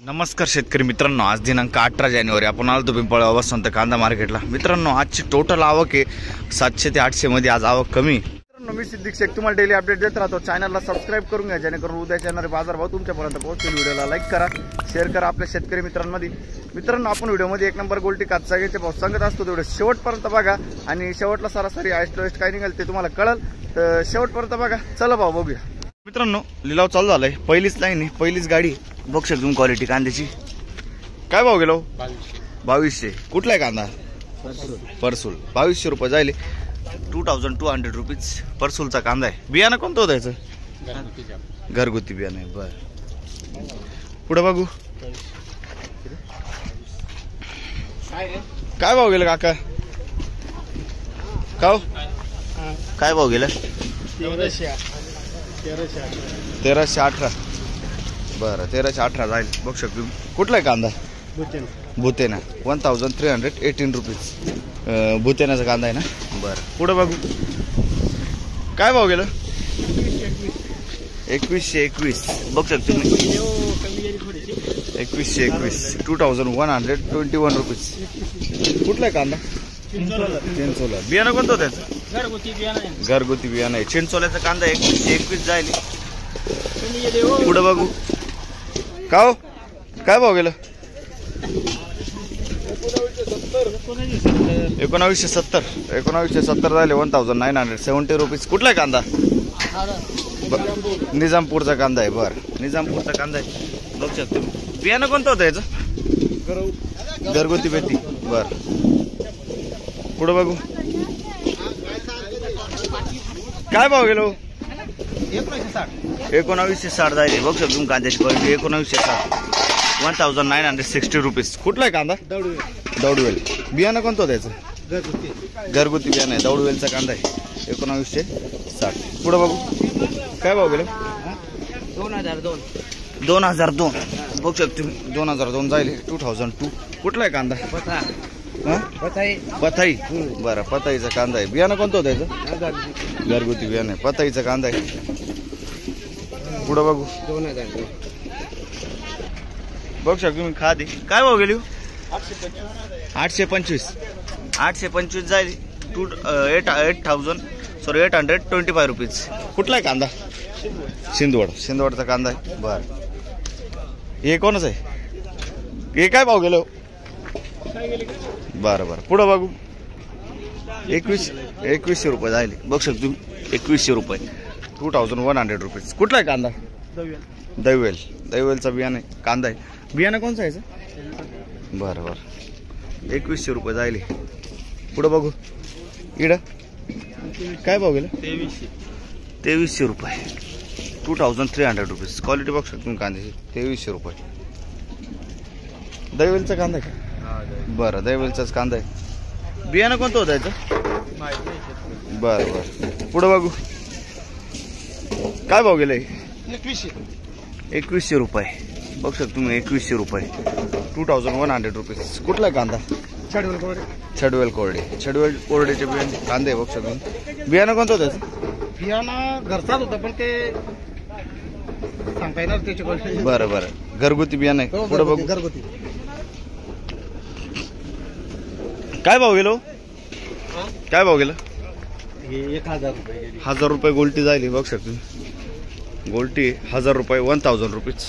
नमस्कार शेतकरी मित्रांनो, आज दिनांक 18 जानेवारी आपण आलो तो पिंपळगाव वसंत कांदा मार्केटला। मित्रांनो, आजची टोटल आवक आहे 700 ते 800 मध्ये। आज आवक कमी। मित्रांनो, मी सिद्दीक शेख तुम्हाला डेली अपडेट देत राहतो। चॅनलला सबस्क्राइब करून घ्या जेणेकरून उद्याच्या येणारे बाजारभाव तुमच्यापर्यंत पोहोचतील। व्हिडिओला लाईक करा, शेअर करा आपल्या शेतकरी मित्रांमध्ये। मित्रांनो, आपण व्हिडिओमध्ये एक नंबर गोल्टी कातसागेचे भाव सांगत असतो, तेवढे शेवटपर्यंत बघा आणि शेवटला सरासरी हायस्ट लोएस्ट काय निघेल ते तुम्हाला कळेल, तर शेवटपर्यंत बघा। चला भाव बघूया। मित्रांनो, लिलाव चालू झालाय। पहिलीच लाईन आहे, पहिलीच गाडी बघू शकतो तुम्ही क्वालिटी कांद्याची। काय भाव गेलो? 2200। कुठला आहे कांदा? परसूल। 2200 रुपये जायले। 2200 रुपीज परसूलचा कांदा आहे। बियाणं कोणतं होतं याचं? घरगुती बियाणं आहे। बर, पुढे बघू काय भाव गेलं काका? काय भाव गेलं? 1318। बरं, 1318 जाईल बघू शकतो। कुठला आहे कांदा? भुतेना। 1318 रुपीज भुतेनाचा कांदा आहे ना। बरं, पुढे बघू काय भाव गेलं? 2121 बघू शकतो तुम्ही। 2121 2121 रुपीज। कुठला आहे कांदा? चिंचोला। बियाणं कोणतं त्याचं? घरगुती बियाणं आहे। चिंचोल्याचा कांदा 2121 जाईल। पुढे बघू काय भाव गेलं? 1970 झाले। 1970 रुपीज। कुठला आहे कांदा? निजामपूरचा कांदा आहे। बरं, निजामपूरचा कांदा आहे बघू शकतो। बियाणं कोणतं होतं याचं? घरगुती बेती। बरं, पुढे बघू काय भाव गेलो? 1960 जायले बघू शकतो तुम्ही। कांद्याची क्वालिटी 1960 1960 रुपीज। कुठला आहे कांदा? दौडवेल। बियाणं कोणतं होतं याचं? घरगुती बियाणं आहे। दौडवेलचा कांदा आहे 1960। पुढे बघू काय भाव गेलो? 2002 बघू शकतो तुम्ही। 2002 जायले। 2002। कुठला आहे कांदा? पथाई। बरं, पथाईचा कांदा आहे। बियाणं कोणतं होतं याचं? घरगुती बियाणं आहे। पथाईचा कांदा आहे। पुढे बघू 2002 बघू शकतो तुम्ही। खादी काय भाव गेली? 825 जाईल। 825 रुपीज। कुठला आहे कांदा? शिंदवडचा कांदा आहे। बरं, हे कोणच आहे? हे काय भाव गेलो? बरं, पुढे बघू 2100 रुपये जायले बघू शकतो तुम्ही। 2100 रुपये 2100 रुपीज। कुठला आहे कांदा? दैवेलचा बियाणं आहे कांदा आहे। बियाणं कोणचं आहे याचं? बरं, 2100 रुपये जायले। पुढे बघू इड काय भाव गेलं? 2300 रुपये 2300 रुपीज। क्वालिटी बघू शकतो तुम्ही कांद्याची। 2300 रुपये दैवेलचा कांदा आहे का? बरं, दैवेलचाच कांदा आहे। बियाणं कोणतं होतं याचं? बरं, पुढे बघू काय भाव गेलं? 2100 रुपये बघू शकतो तुम्ही। 2100 रुपये 2100 रुपीज। कुठला आहे कांदा? छडवेल कोरडेचे बियाणे कांदे बघू शकतो। बियाणं कोणतं होतं? बियाणं घरचाच होतं पण ते सांगता येणार त्याची क्वालिटी। बरं, घरगुती बियाणं आहे। पुढे बघू घरगुती काय भाव गेलो? 1000 रुपये गोल्टी जायली बघू शकतो। गोल्टी 1000 रुपये 1000 रुपीज।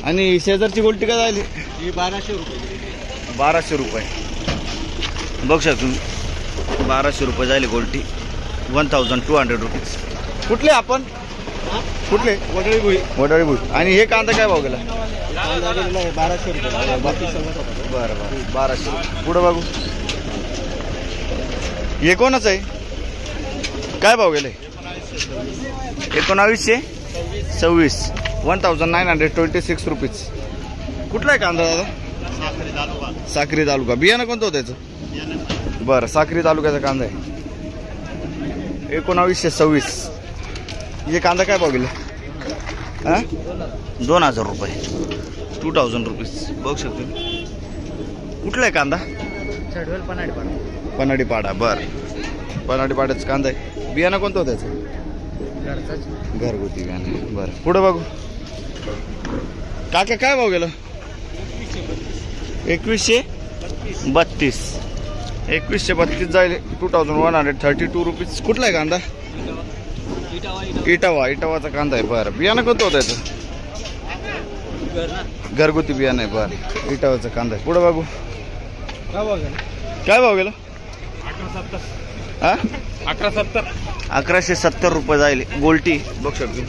आणि शेजारची गोल्टी काय जायली? 1200 रुपये बघू शकतो। 1200 रुपये जायले गोल्टी 1200 रुपीज। कुठले आपण? कुठले? वडाळी भुई। आणि हे कांदा काय भाव गेला? 1200 रुपये। बरं, 1200। पुढे बघू हे कोणाच आहे? काय भाव गेले? 1926 1926 रुपीज। कुठला आहे कांदा दादा? साक्री तालुका। बियाणं कोणतं होतं याचं? बरं, साक्री तालुक्याचा कांदा आहे 1926। हे कांदा काय भाव गेले? 2000 रुपये 2000 रुपीज बघू शकतो। कुठला आहे कांदा? पन्हाडी पाडा। बरं, पन्हाडी पाड्याचं कांदा आहे। बियाणं कोणतं होतं त्याचं? घरगुती बियाणं। बरं, पुढे बघू काका काय भाव गेलं? 2132. 2132 जाईल. 2132 रुपीज. कुठला आहे कांदा? इटावाचा कांदा आहे. बरं बियाणं कोणतं होतं याचं? घरगुती बियाणं आहे. बरं इटावाचा कांदा आहे. पुढं बघू काय भाव गेलं? 1170 रुपये जाईल. गोल्टी बघ शकतो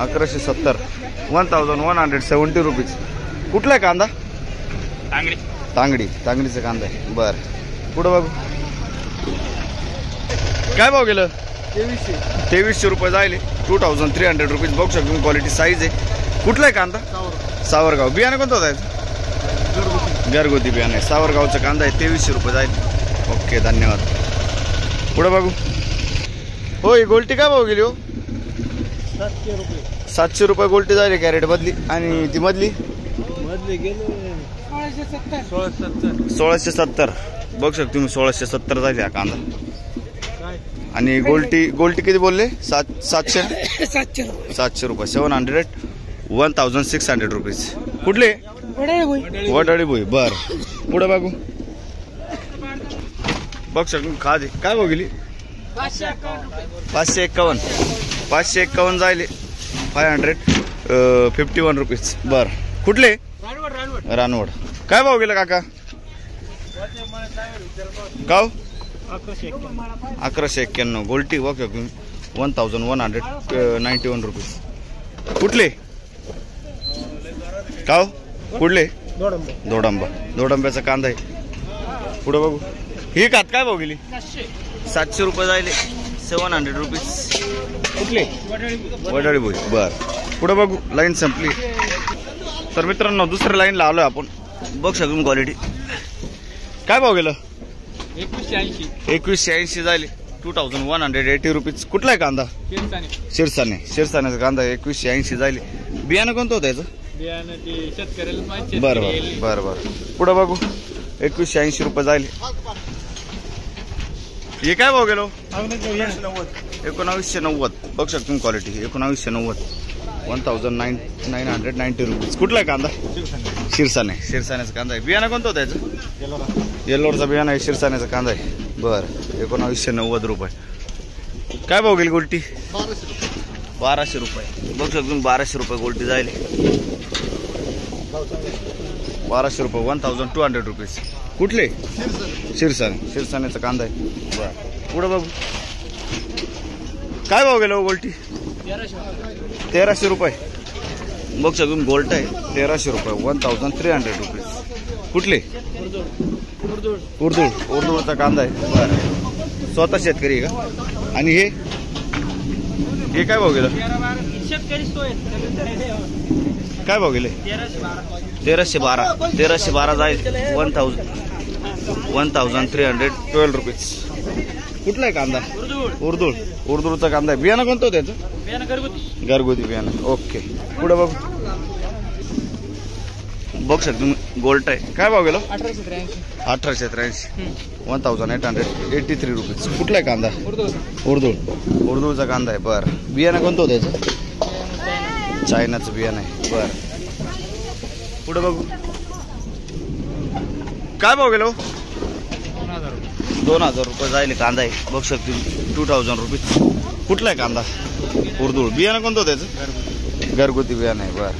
1170. 1170 रुपीज. कुठला आहे कांदा? तांगडीचा कांदा आहे. बरं पुढं बघू काय भाव गेलं? 2300 रुपये जाईल. 2300 रुपीज. बघू शकतो क्वालिटी साईज आहे. कुठला आहे कांदा? सावरगाव. बियाणं कोणतं होतं? घरगुती बियाणं आहे. सावरगावचा कांदा आहे. 2300 रुपये जाईल. ओके धन्यवाद. पुढे बघू. हो ही गोल्टी काय भाव गेली? हो 700 रुपये गोल्टी जाईल कॅरेट मधली. आणि ती मधली 1670. बघू शकतो तुम्ही 1670 जाईल हा कांदा. आणि गोल्टी किती बोलले? 700 रुपये. 1600 रुपीज. कुठले? वडाळी भुई. बर पुढे बघू. बघ शकतो खादी काय भाव गेली? 551 जायले. 551 रुपीज. बर कुठले? रानवड. काय भाव गेला काका? काव 1191 गोल्टी. बघ शकतो 1191 रुपीज. कुठले? काव कुठले? दोडंब्याचा कांदा आहे. पुढे बघू. ही कात काय भाव गेली? 700 रुपये जायले. 700 रुपीज. कुठले? वडाळी भुई. बर पुढे बघू. लाईन संपली. तर मित्रांनो दुसऱ्या लाईनला आलोय आपण. बघ शकतो क्वालिटी काय भाव गेलं? 2180 जायले. 2180 रुपीज. कुठला आहे कांदा? शिरसाण्याचा कांदा 2180 जायले. बियाणं कोणतं होतं याचं? बरं पुढं बघू. 2180 रुपये जायले. हे काय भाव गेलो? 1990. बघ शकतो क्वालिटी 1990. 1990 रुपीज. कुठला आहे कांदा? शिरसाण्याचा कांदा आहे. बियाणं कोणतं होतं याचं? येल्लोरचा बियाणं आहे. शिरसाण्याचा कांदा आहे. बरं 1990 रुपये. काय भाव गेली गोल्टी? 1200 रुपये. बघ शकतो 1200 रुपये गोल्टी जायले. 1200 रुपये. 1200 रुपीज. कुठले? शिरसाण्याचा कांदा आहे. बरं पुढं बघू. काय भाव गेलो गोल्टी? 1300 रुपये. बघ शकतो गोल्ट आहे 1300 रुपये. 1300 रुपीज. कुठले? उर्दूचा कांदा आहे. बरं स्वतः शेतकरी आहे का? आणि हे काय भाव गेलं? काय भाव गेले? 1312 जाईल. 1312 रुपीज. कुठला आहे कांदा? उर्दूचा कांदा आहे. बियाणं कोणतं त्याचं? घरगुती बियाणं. ओके पुढे बघू. बघ शकतो गोल्ट आहे. काय भाव गेलो? 1883. 1883 रुपीज. कुठला आहे कांदा? उर्दूचा कांदा आहे. बरं बियाणं कोणतं होतं त्याचं? चायनाचं बियाणं आहे. बरं पुढे बघू. काय भाव गेलो? 2000 रुपये जायले कांदा आहे. बघ शकतो 2000 रुपीज. कुठला आहे कांदा? उर्दू. बियाणं कोणतं त्याचं? घरगुती बियाणं आहे. बरं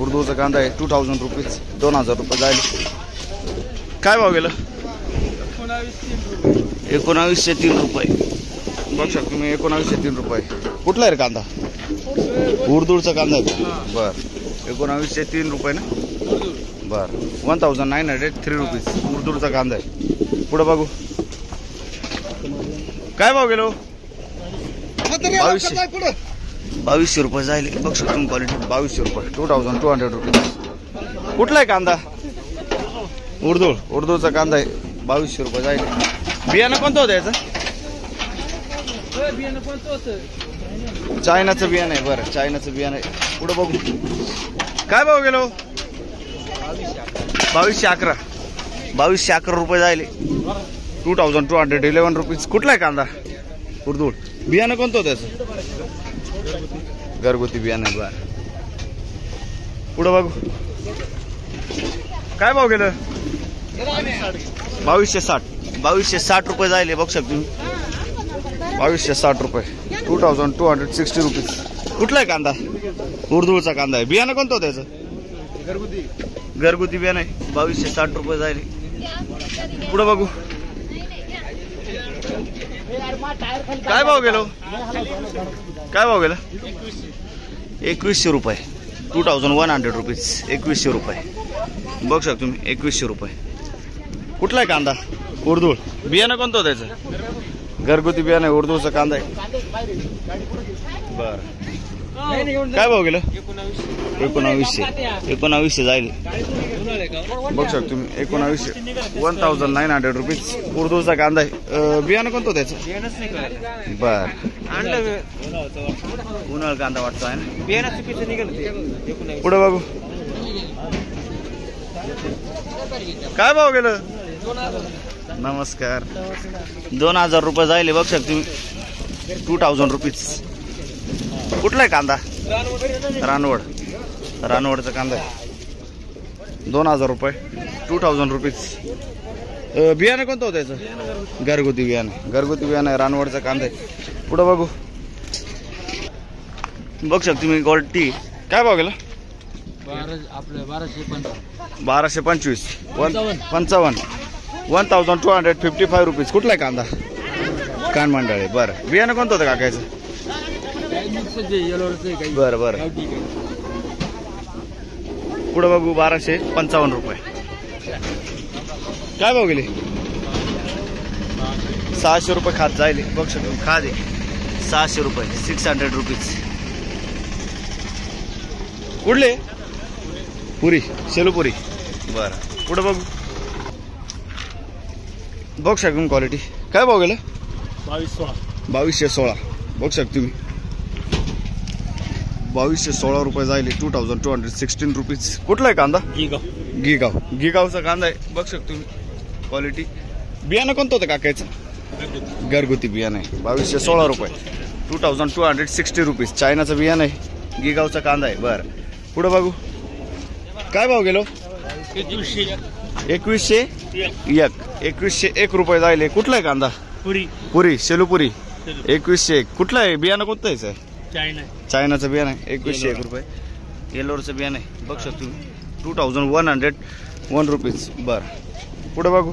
उर्दूचा कांदा आहे. 2000 रुपीज. 2000 रुपये जायले. काय भाव गेलं? 1903 रुपये. बघ शकतो मी 1903 रुपये. कुठला आहे रे कांदा? उर्दूचा कांदा आहे. बरं 1903 रुपये ना. बरं 1903 रुपीज. उर्दूचा कांदा आहे. पुढे बघू. काय भाव गेलो? 2200 रुपये जायले. बघ शकतो क्वालिटी 2200 रुपये. 2200 रुपीज. कुठला आहे कांदा? उर्दूचा कांदा आहे. 2200 रुपये जायले. बियाणं कोणतं होतं याचं? चायनाचं बियाणं आहे. बरं चायनाचं बियाणं आहे. पुढे बघू. काय भाव गेलो? 2211 रुपये जायले. 2211 रुपीज. कुठला आहे कांदा? उर्दू. बियाणं कोणतं होतं त्याचं? घरगुती बियाणं आहे. बरं पुढं बघू काय भाव गेलं 2260 2260 रुपये जायले बघू शकतो तुम्ही 2260 रुपये 2260 रुपीज. कुठला आहे कांदा? उर्दूचा कांदा आहे. बियाणं कोणतं होतं त्याचं? घरगुती बियाणं आहे 2260 रुपये जायले. पुढं बघू काय भाव गेलो? काय भाव गेला? 2100 रुपये 2100 रुपीज 2100 रुपये बघू शकतो तुम्ही 2100 रुपये. कुठला आहे कांदा? उर्दूळ. बियाणं कोणतं होतं त्याचं? घरगुती बियाणं आहे उर्दूचा कांदा आहे. बरं काय भाव गेलं? 1900 जाईल बघू शकतो तुम्ही 1900 1900 रुपीज उर्दूचा कांदा आहे. बियाणं कोणतं त्याचं? बर उन्हाळ कांदा वाटतो आहे ना. पुढे बघू काय भाव गेलं? नमस्कार 2000 रुपये जाईल बघू शकतो तुम्ही 2000 रुपीज. कुठला आहे कांदा? रानवडचा कांदा आहे 2000 रुपये 2000 रुपीज. बियाणं कोणतं होतं त्याचं? घरगुती बियाणं आहे रानवडचा कांदा आहे. पुढं बघू शकतो तुम्ही क्वालिटी काय भाव गेला? 1225 1255 रुपीज. कुठला आहे कांदा? कानमंडळ आहे. बरं बियाणं कोणतं होतं काकायचं? बरं पुढं बघू 1255 रुपये. काय भाव गेले? 600 रुपये खात जायले बघ शकतो. खात आहे 600 रुपये 600 रुपीज. कुठले? पुरी शेलूपुरी. बरं पुढं बघू शकतो क्वालिटी काय भाव गेलं? 2216 बघू शकतो तुम्ही 2216 रुपये जायले 2216 रुपीज. कुठला आहे कांदा? गिगावचा कांदा आहे बघू शकतो तुम्ही क्वालिटी. बियाणं कोणतं होतं काकायचं? घरगुती बियाणं आहे 2216 रुपये 2260 रुपीज. चायनाचं बियाणं आहे गिगावचा कांदा आहे. बरं पुढं बघू काय भाव गेलो? 2101 रुपये जायले. कुठला आहे कांदा? पुरी शेलूपुरी 2101. कुठला आहे बियाणं कोणतं आहे सर? चायनाचं बियाणं आहे 2101 रुपये. येलोरचं बियाणं आहे बघू शकतो तुम्ही 2101 रुपीज. बरं पुढं बघू